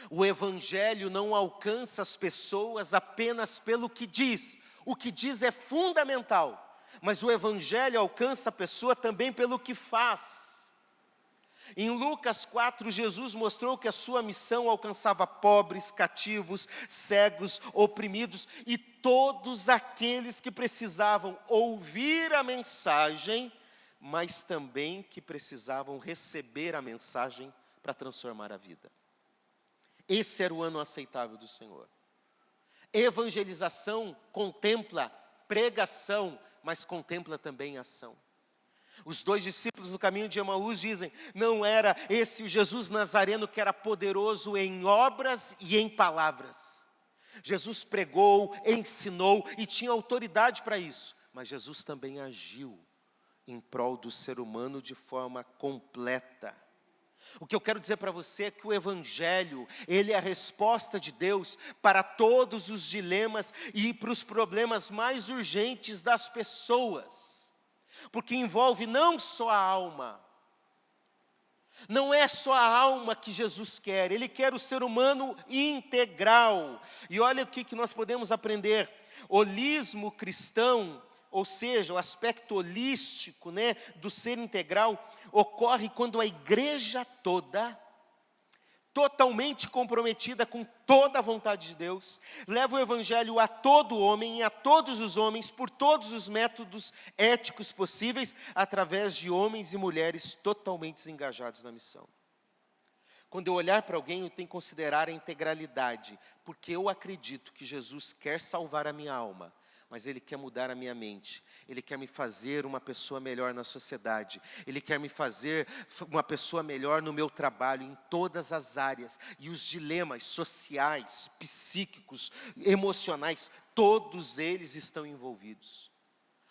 O Evangelho não alcança as pessoas apenas pelo que diz. O que diz é fundamental. Mas o Evangelho alcança a pessoa também pelo que faz. Em Lucas 4, Jesus mostrou que a sua missão alcançava pobres, cativos, cegos, oprimidos e todos aqueles que precisavam ouvir a mensagem, mas também que precisavam receber a mensagem para transformar a vida. Esse era o ano aceitável do Senhor. Evangelização contempla pregação, mas contempla também a ação. Os 2 discípulos no caminho de Emaús dizem, não era esse o Jesus Nazareno que era poderoso em obras e em palavras. Jesus pregou, ensinou e tinha autoridade para isso, mas Jesus também agiu em prol do ser humano de forma completa. O que eu quero dizer para você é que o Evangelho, ele é a resposta de Deus para todos os dilemas e para os problemas mais urgentes das pessoas. Porque envolve não só a alma. Não é só a alma que Jesus quer, Ele quer o ser humano integral. E olha o que nós podemos aprender. Holismo cristão, ou seja, o aspecto holístico, do ser integral, ocorre quando a igreja toda, totalmente comprometida com toda a vontade de Deus, leva o Evangelho a todo homem e a todos os homens, por todos os métodos éticos possíveis, através de homens e mulheres totalmente engajados na missão. Quando eu olhar para alguém, eu tenho que considerar a integralidade, porque eu acredito que Jesus quer salvar a minha alma, mas Ele quer mudar a minha mente, Ele quer me fazer uma pessoa melhor na sociedade, Ele quer me fazer uma pessoa melhor no meu trabalho, em todas as áreas, e os dilemas sociais, psíquicos, emocionais, todos eles estão envolvidos.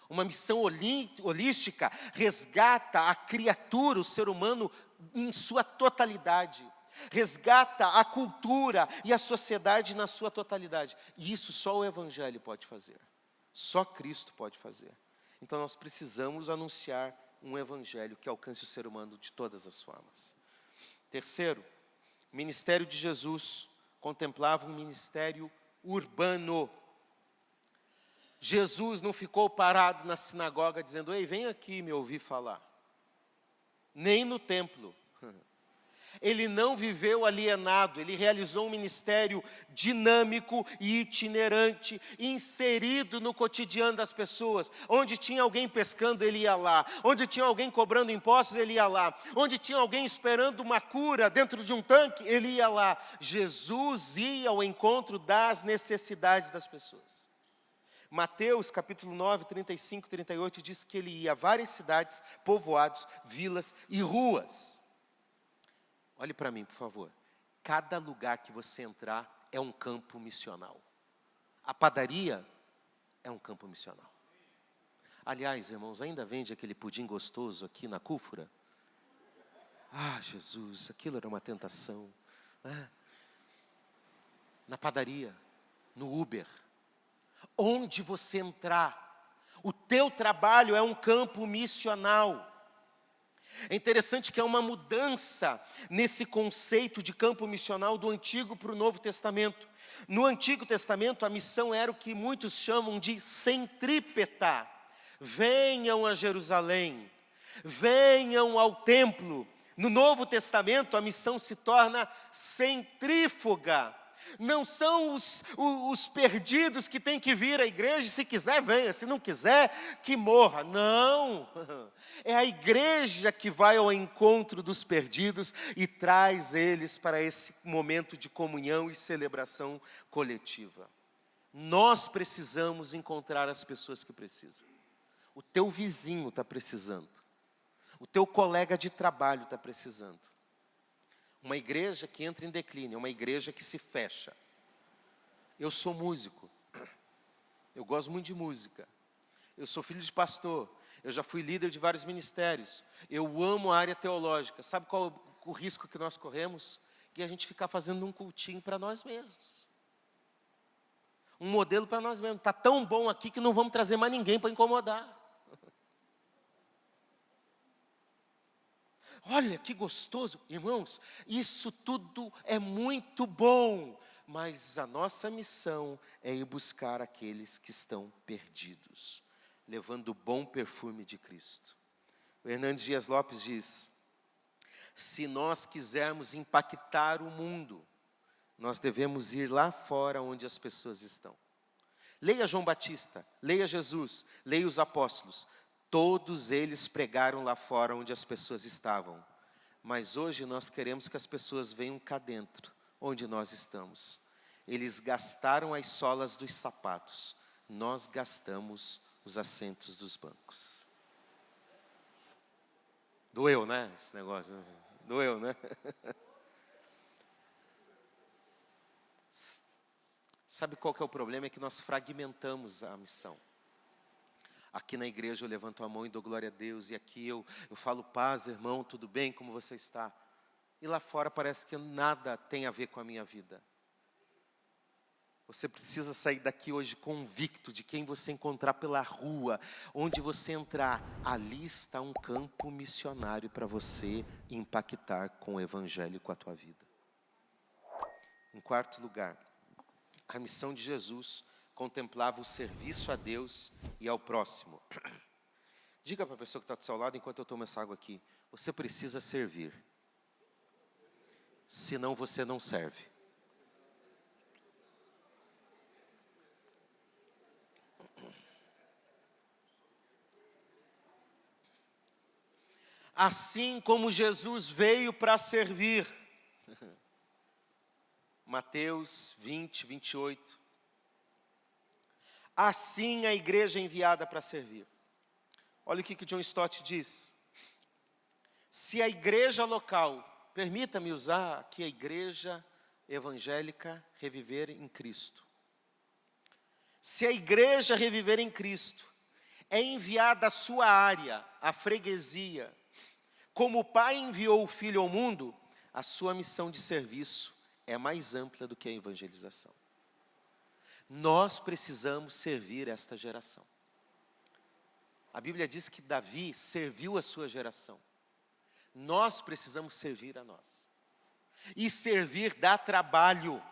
Uma missão holística resgata a criatura, o ser humano, em sua totalidade, resgata a cultura e a sociedade na sua totalidade, e isso só o Evangelho pode fazer. Só Cristo pode fazer. Então nós precisamos anunciar um Evangelho que alcance o ser humano de todas as formas. Terceiro, o ministério de Jesus contemplava um ministério urbano. Jesus não ficou parado na sinagoga dizendo, ei, vem aqui me ouvir falar. Nem no templo. Ele não viveu alienado, ele realizou um ministério dinâmico e itinerante, inserido no cotidiano das pessoas. Onde tinha alguém pescando, ele ia lá. Onde tinha alguém cobrando impostos, ele ia lá. Onde tinha alguém esperando uma cura dentro de um tanque, ele ia lá. Jesus ia ao encontro das necessidades das pessoas. Mateus capítulo 9, 35 e 38 diz que ele ia a várias cidades, povoados, vilas e ruas. Olhe para mim, por favor. Cada lugar que você entrar é um campo missional. A padaria é um campo missional. Aliás, irmãos, ainda vende aquele pudim gostoso aqui na Cúfura? Ah, Jesus, aquilo era uma tentação. Na padaria, no Uber, onde você entrar, o teu trabalho é um campo missional. É interessante que há uma mudança nesse conceito de campo missional do Antigo para o Novo Testamento. No Antigo Testamento, a missão era o que muitos chamam de centrípeta. Venham a Jerusalém, venham ao templo. No Novo Testamento, a missão se torna centrífuga. Não são os perdidos que têm que vir à igreja, se quiser venha, se não quiser que morra. Não, é a igreja que vai ao encontro dos perdidos e traz eles para esse momento de comunhão e celebração coletiva. Nós precisamos encontrar as pessoas que precisam. O teu vizinho está precisando, o teu colega de trabalho está precisando. Uma igreja que entra em declínio, é uma igreja que se fecha. Eu sou músico, eu gosto muito de música, eu sou filho de pastor, eu já fui líder de vários ministérios, eu amo a área teológica. Sabe qual o risco que nós corremos? Que a gente ficar fazendo um cultinho para nós mesmos. Um modelo para nós mesmos. Está tão bom aqui que não vamos trazer mais ninguém para incomodar. Olha que gostoso, irmãos, isso tudo é muito bom, mas a nossa missão é ir buscar aqueles que estão perdidos, levando o bom perfume de Cristo. O Hernandes Dias Lopes diz, se nós quisermos impactar o mundo, nós devemos ir lá fora onde as pessoas estão. Leia João Batista, leia Jesus, leia os apóstolos. Todos eles pregaram lá fora onde as pessoas estavam. Mas hoje nós queremos que as pessoas venham cá dentro, onde nós estamos. Eles gastaram as solas dos sapatos, nós gastamos os assentos dos bancos. Doeu, né, esse negócio? Doeu, né? Sabe qual que é o problema? É que nós fragmentamos a missão. Aqui na igreja eu levanto a mão e dou glória a Deus, e aqui eu falo paz, irmão, tudo bem, como você está? E lá fora parece que nada tem a ver com a minha vida. Você precisa sair daqui hoje convicto de quem você encontrar pela rua, onde você entrar, ali está um campo missionário para você impactar com o evangelho, com a tua vida. Em quarto lugar, a missão de Jesus contemplava o serviço a Deus e ao próximo. Diga para a pessoa que está do seu lado, enquanto eu tomo essa água aqui, você precisa servir, senão você não serve. Assim como Jesus veio para servir. Mateus 20, 28. Assim a igreja é enviada para servir. Olha o que John Stott diz. Se a igreja local, permita-me usar aqui a igreja evangélica Reviver em Cristo. Se a igreja Reviver em Cristo é enviada à sua área, à freguesia, como o Pai enviou o Filho ao mundo, a sua missão de serviço é mais ampla do que a evangelização. Nós precisamos servir esta geração. A Bíblia diz que Davi serviu a sua geração. Nós precisamos servir a nós. E servir dá trabalho.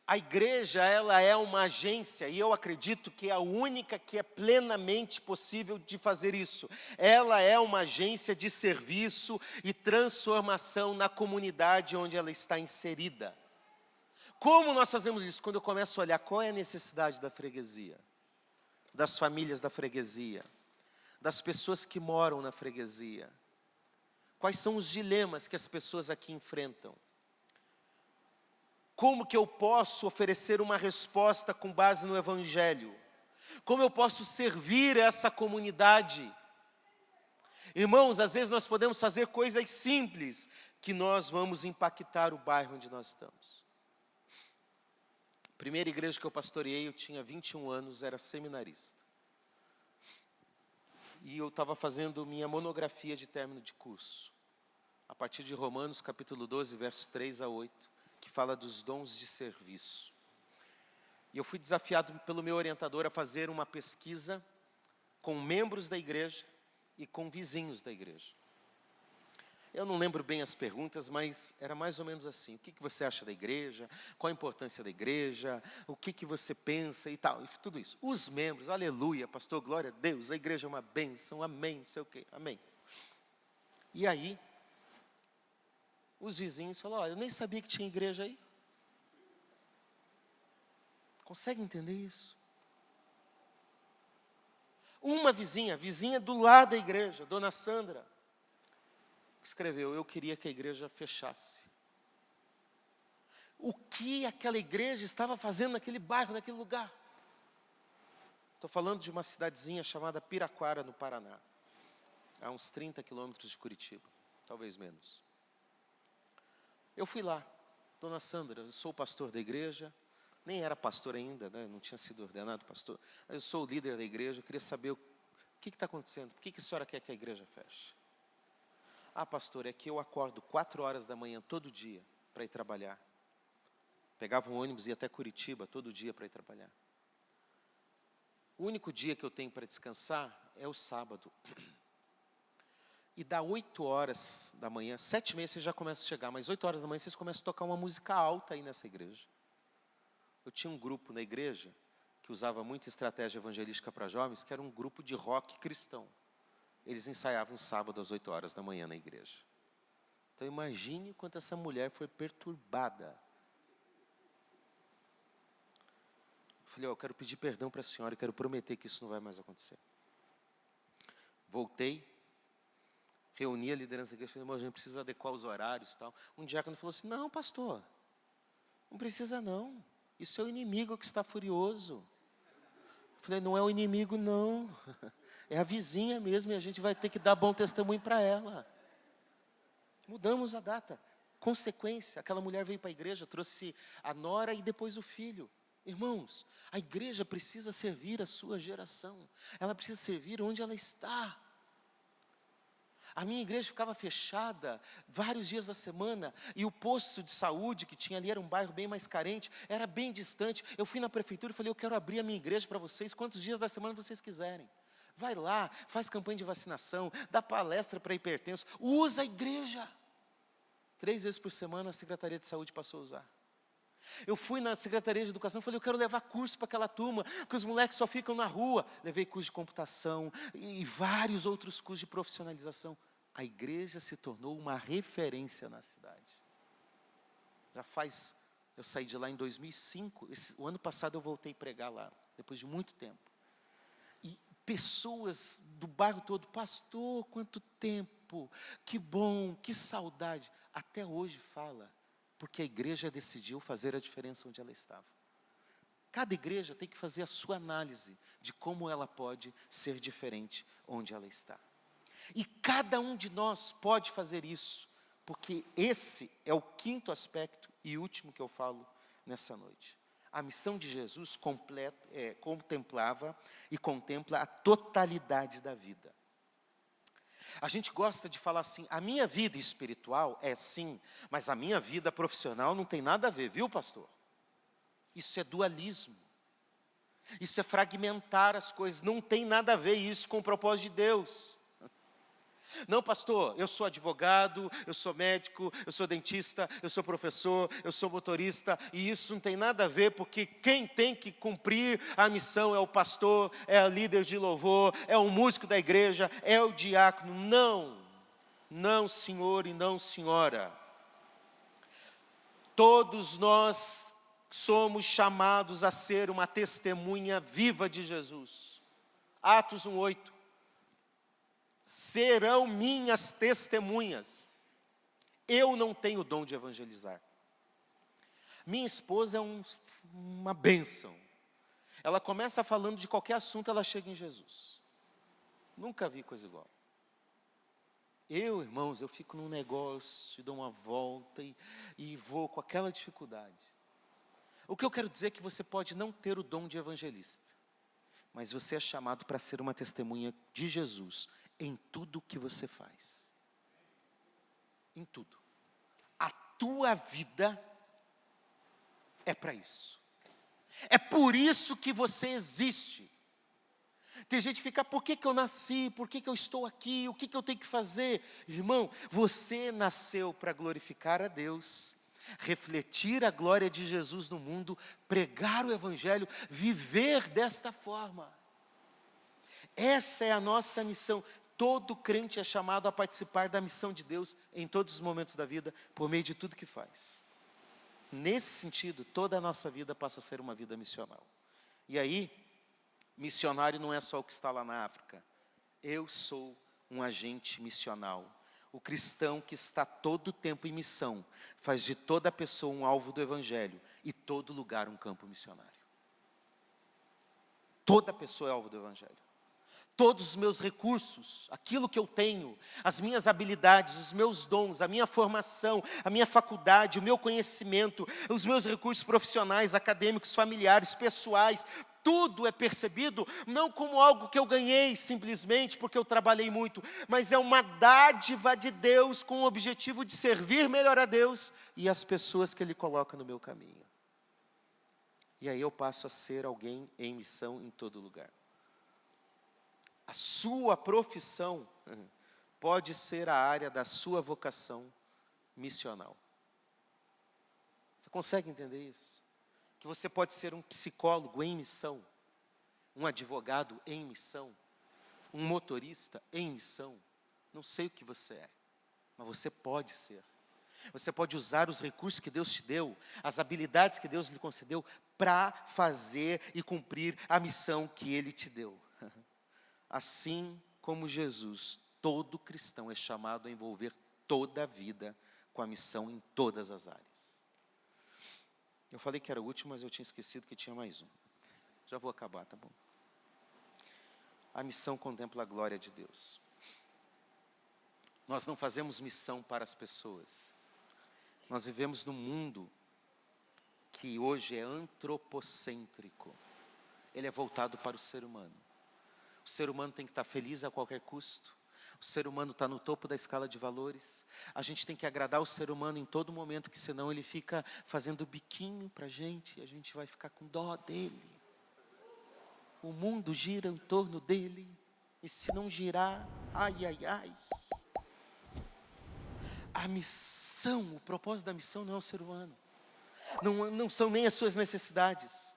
A igreja, ela é uma agência, e eu acredito que é a única que é plenamente possível de fazer isso. Ela é uma agência de serviço e transformação na comunidade onde ela está inserida. Como nós fazemos isso? Quando eu começo a olhar qual é a necessidade da freguesia, das famílias da freguesia, das pessoas que moram na freguesia. Quais são os dilemas que as pessoas aqui enfrentam? Como que eu posso oferecer uma resposta com base no Evangelho? Como eu posso servir essa comunidade? Irmãos, às vezes nós podemos fazer coisas simples que nós vamos impactar o bairro onde nós estamos. A primeira igreja que eu pastoreei, eu tinha 21 anos, era seminarista. E eu estava fazendo minha monografia de término de curso, a partir de Romanos capítulo 12, verso 3 a 8. Que fala dos dons de serviço. E eu fui desafiado pelo meu orientador a fazer uma pesquisa com membros da igreja e com vizinhos da igreja. Eu não lembro bem as perguntas, mas era mais ou menos assim. O que você acha da igreja? Qual a importância da igreja? O que você pensa e tal, e tudo isso. Os membros, aleluia, pastor, glória a Deus, a igreja é uma bênção, amém, não sei o quê, amém. E aí, os vizinhos falaram, olha, eu nem sabia que tinha igreja aí. Consegue entender isso? Uma vizinha do lado da igreja, dona Sandra, escreveu, eu queria que a igreja fechasse. O que aquela igreja estava fazendo naquele bairro, naquele lugar? Estou falando de uma cidadezinha chamada Piraquara, no Paraná. A uns 30 quilômetros de Curitiba, talvez menos. Eu fui lá, dona Sandra, eu sou o pastor da igreja, nem era pastor ainda, né? Não tinha sido ordenado pastor, mas eu sou o líder da igreja, eu queria saber o que está acontecendo, por que a senhora quer que a igreja feche? Ah, pastor, é que eu acordo 4 horas da manhã todo dia para ir trabalhar. Pegava um ônibus e ia até Curitiba todo dia para ir trabalhar. O único dia que eu tenho para descansar é o sábado. E dá 8 horas da manhã, 7h30 vocês já começam a chegar, mas 8 horas da manhã vocês começam a tocar uma música alta aí nessa igreja. Eu tinha um grupo na igreja que usava muito estratégia evangelística para jovens, que era um grupo de rock cristão. Eles ensaiavam sábado às 8 horas da manhã na igreja. Então imagine quanto essa mulher foi perturbada. Eu falei, eu quero pedir perdão para a senhora, eu quero prometer que isso não vai mais acontecer. Voltei. Reuni a liderança da igreja, falei, irmão, a gente precisa adequar os horários e tal. Um diácono falou assim, não, pastor, não precisa não. Isso é o inimigo que está furioso. falei, não é o inimigo, não. É a vizinha mesmo, e a gente vai ter que dar bom testemunho para ela. Mudamos a data. Consequência, aquela mulher veio para a igreja, trouxe a nora e depois o filho. Irmãos, a igreja precisa servir a sua geração. Ela precisa servir onde ela está. A minha igreja ficava fechada vários dias da semana, e o posto de saúde que tinha ali era um bairro bem mais carente, era bem distante. Eu fui na prefeitura e falei, eu quero abrir a minha igreja para vocês, quantos dias da semana vocês quiserem. Vai lá, faz campanha de vacinação, dá palestra para hipertenso, usa a igreja. 3 vezes por semana a Secretaria de Saúde passou a usar. Eu fui na Secretaria de Educação e falei, eu quero levar curso para aquela turma, porque os moleques só ficam na rua. Levei curso de computação e vários outros cursos de profissionalização. A igreja se tornou uma referência na cidade. Eu saí de lá em 2005, o ano passado eu voltei a pregar lá, depois de muito tempo. E pessoas do bairro todo, pastor, quanto tempo, que bom, que saudade. Até hoje fala, porque a igreja decidiu fazer a diferença onde ela estava. Cada igreja tem que fazer a sua análise de como ela pode ser diferente onde ela está. E cada um de nós pode fazer isso, porque esse é o 5º aspecto e último que eu falo nessa noite. A missão de Jesus contemplava e contempla a totalidade da vida. A gente gosta de falar assim, a minha vida espiritual é sim, mas a minha vida profissional não tem nada a ver, viu, pastor? Isso é dualismo. Isso é fragmentar as coisas, não tem nada a ver isso com o propósito de Deus. Não, pastor, eu sou advogado, eu sou médico, eu sou dentista, eu sou professor, eu sou motorista, e isso não tem nada a ver, porque quem tem que cumprir a missão é o pastor, é o líder de louvor, é o músico da igreja, é o diácono. Não, senhor e não, senhora. Todos nós somos chamados a ser uma testemunha viva de Jesus. Atos 1:8. Serão minhas testemunhas. Eu não tenho o dom de evangelizar. Minha esposa é uma bênção. Ela começa falando de qualquer assunto, ela chega em Jesus. Nunca vi coisa igual. Irmãos, eu fico num negócio, dou uma volta e vou com aquela dificuldade. O que eu quero dizer é que você pode não ter o dom de evangelista, mas você é chamado para ser uma testemunha de Jesus em tudo o que você faz. Em tudo. A tua vida é para isso. É por isso que você existe. Tem gente que fica, por que eu nasci? Por que eu estou aqui? O que eu tenho que fazer? Irmão, você nasceu para glorificar a Deus, refletir a glória de Jesus no mundo, pregar o Evangelho, viver desta forma. Essa é a nossa missão. Todo crente é chamado a participar da missão de Deus em todos os momentos da vida, por meio de tudo que faz. Nesse sentido, toda a nossa vida passa a ser uma vida missional. E aí, missionário não é só o que está lá na África. Eu sou um agente missional. O cristão que está todo o tempo em missão, faz de toda pessoa um alvo do Evangelho e todo lugar um campo missionário. Toda pessoa é alvo do Evangelho. Todos os meus recursos, aquilo que eu tenho, as minhas habilidades, os meus dons, a minha formação, a minha faculdade, o meu conhecimento, os meus recursos profissionais, acadêmicos, familiares, pessoais, tudo é percebido não como algo que eu ganhei simplesmente porque eu trabalhei muito, mas é uma dádiva de Deus com o objetivo de servir melhor a Deus e as pessoas que Ele coloca no meu caminho. E aí eu passo a ser alguém em missão em todo lugar. A sua profissão pode ser a área da sua vocação missional. Você consegue entender isso? Que você pode ser um psicólogo em missão, um advogado em missão, um motorista em missão. Não sei o que você é, mas você pode ser. Você pode usar os recursos que Deus te deu, as habilidades que Deus lhe concedeu, para fazer e cumprir a missão que Ele te deu. Assim como Jesus, todo cristão é chamado a envolver toda a vida com a missão em todas as áreas. Eu falei que era o último, mas eu tinha esquecido que tinha mais um. Já vou acabar, tá bom? a missão contempla a glória de Deus. Nós não fazemos missão para as pessoas. Nós vivemos num mundo que hoje é antropocêntrico. Ele é voltado para o ser humano. O ser humano tem que estar feliz a qualquer custo. O ser humano está no topo da escala de valores. A gente tem que agradar o ser humano em todo momento, que senão ele fica fazendo biquinho para a gente, e a gente vai ficar com dó dele. O mundo gira em torno dele, e se não girar, ai, ai, ai. A missão, o propósito da missão não é o ser humano. Não são nem as suas necessidades.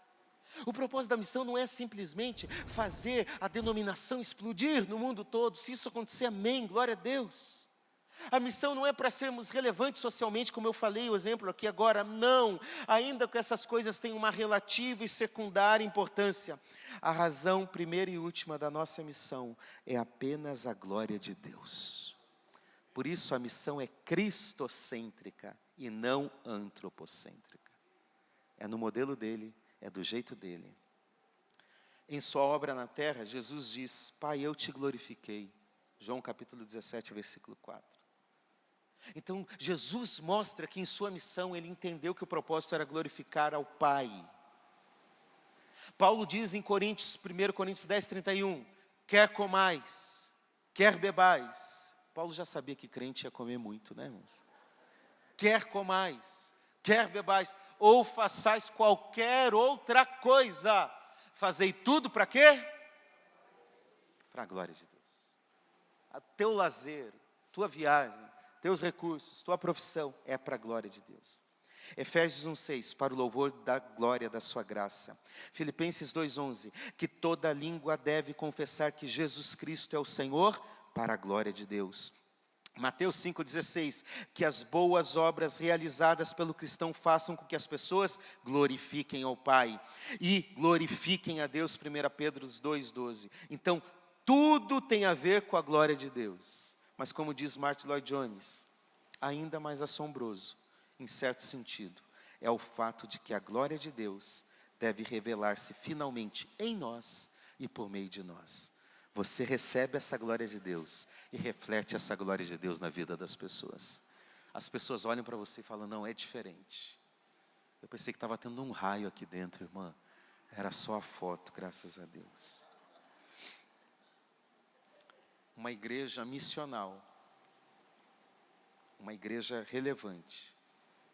O propósito da missão não é simplesmente fazer a denominação explodir no mundo todo. Se isso acontecer, amém, glória a Deus. A missão não é para sermos relevantes socialmente, como eu falei o exemplo aqui agora, não. Ainda que essas coisas tenham uma relativa e secundária importância. A razão primeira e última da nossa missão é apenas a glória de Deus. Por isso a missão é cristocêntrica e não antropocêntrica. É no modelo dele, é do jeito dele. Em sua obra na terra, Jesus diz: Pai, eu te glorifiquei. João capítulo 17, versículo 4. Então, Jesus mostra que em sua missão, ele entendeu que o propósito era glorificar ao Pai. Paulo diz em 1 Coríntios 10, 31, quer comais, quer bebais. Paulo já sabia que crente ia comer muito, né, irmãos? Quer comais, quer bebais, ou façais qualquer outra coisa, fazei tudo para quê? Para a glória de Deus. O teu lazer, tua viagem, teus recursos, tua profissão é para a glória de Deus. Efésios 1:6, para o louvor da glória da sua graça. Filipenses 2:11, que toda língua deve confessar que Jesus Cristo é o Senhor, para a glória de Deus. Mateus 5:16, que as boas obras realizadas pelo cristão façam com que as pessoas glorifiquem ao Pai e glorifiquem a Deus, 1 Pedro 2:12. Então, tudo tem a ver com a glória de Deus. Mas como diz Martin Lloyd Jones, ainda mais assombroso, em certo sentido, é o fato de que a glória de Deus deve revelar-se finalmente em nós e por meio de nós. Você recebe essa glória de Deus e reflete essa glória de Deus na vida das pessoas. As pessoas olham para você e falam, não, é diferente. Eu pensei que estava tendo um raio aqui dentro, irmã. Era só a foto, graças a Deus. Uma igreja missional, uma igreja relevante,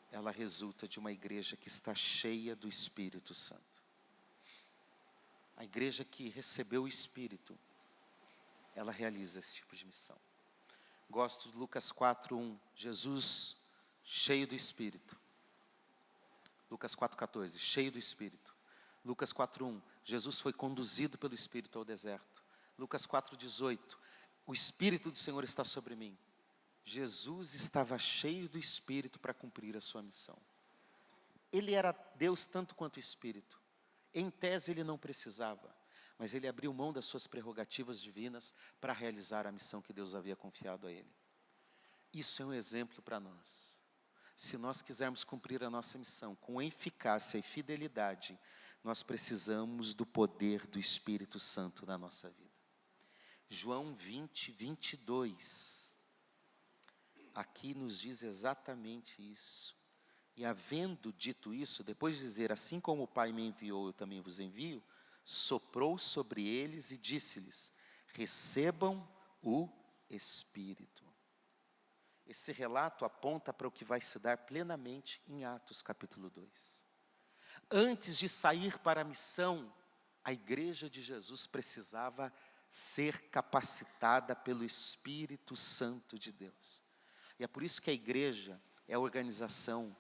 ela resulta de uma igreja que está cheia do Espírito Santo. A igreja que recebeu o Espírito, ela realiza esse tipo de missão. Gosto de Lucas 4:1, Jesus cheio do Espírito. Lucas 4:14, cheio do Espírito. Lucas 4:1, Jesus foi conduzido pelo Espírito ao deserto. Lucas 4:18, o Espírito do Senhor está sobre mim. Jesus estava cheio do Espírito para cumprir a sua missão. Ele era Deus tanto quanto o Espírito. Em tese ele não precisava, mas ele abriu mão das suas prerrogativas divinas para realizar a missão que Deus havia confiado a ele. Isso é um exemplo para nós. Se nós quisermos cumprir a nossa missão com eficácia e fidelidade, nós precisamos do poder do Espírito Santo na nossa vida. João 20, 22, aqui nos diz exatamente isso. E havendo dito isso, depois de dizer, assim como o Pai me enviou, eu também vos envio, soprou sobre eles e disse-lhes, recebam o Espírito. Esse relato aponta para o que vai se dar plenamente em Atos capítulo 2. Antes de sair para a missão, a igreja de Jesus precisava ser capacitada pelo Espírito Santo de Deus. E é por isso que a igreja é a organização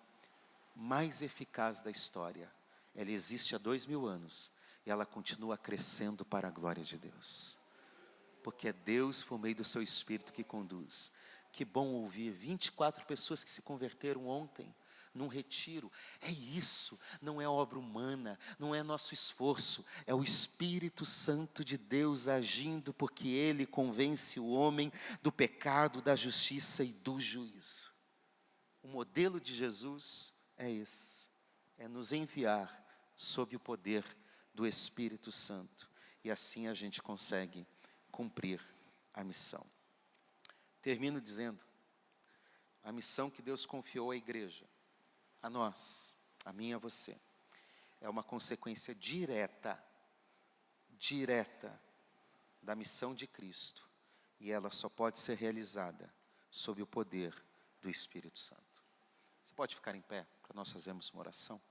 mais eficaz da história. Ela existe há 2000 anos e ela continua crescendo para a glória de Deus. Porque é Deus por meio do seu Espírito que conduz. Que bom ouvir 24 pessoas que se converteram ontem num retiro. É isso, não é obra humana, não é nosso esforço, é o Espírito Santo de Deus agindo, porque Ele convence o homem do pecado, da justiça e do juízo. O modelo de Jesus é esse, é nos enviar sob o poder do Espírito Santo, e assim a gente consegue cumprir a missão. Termino dizendo, a missão que Deus confiou à igreja, a nós, a mim e a você, é uma consequência direta da missão de Cristo, e ela só pode ser realizada sob o poder do Espírito Santo. Você pode ficar em pé para nós fazermos uma oração?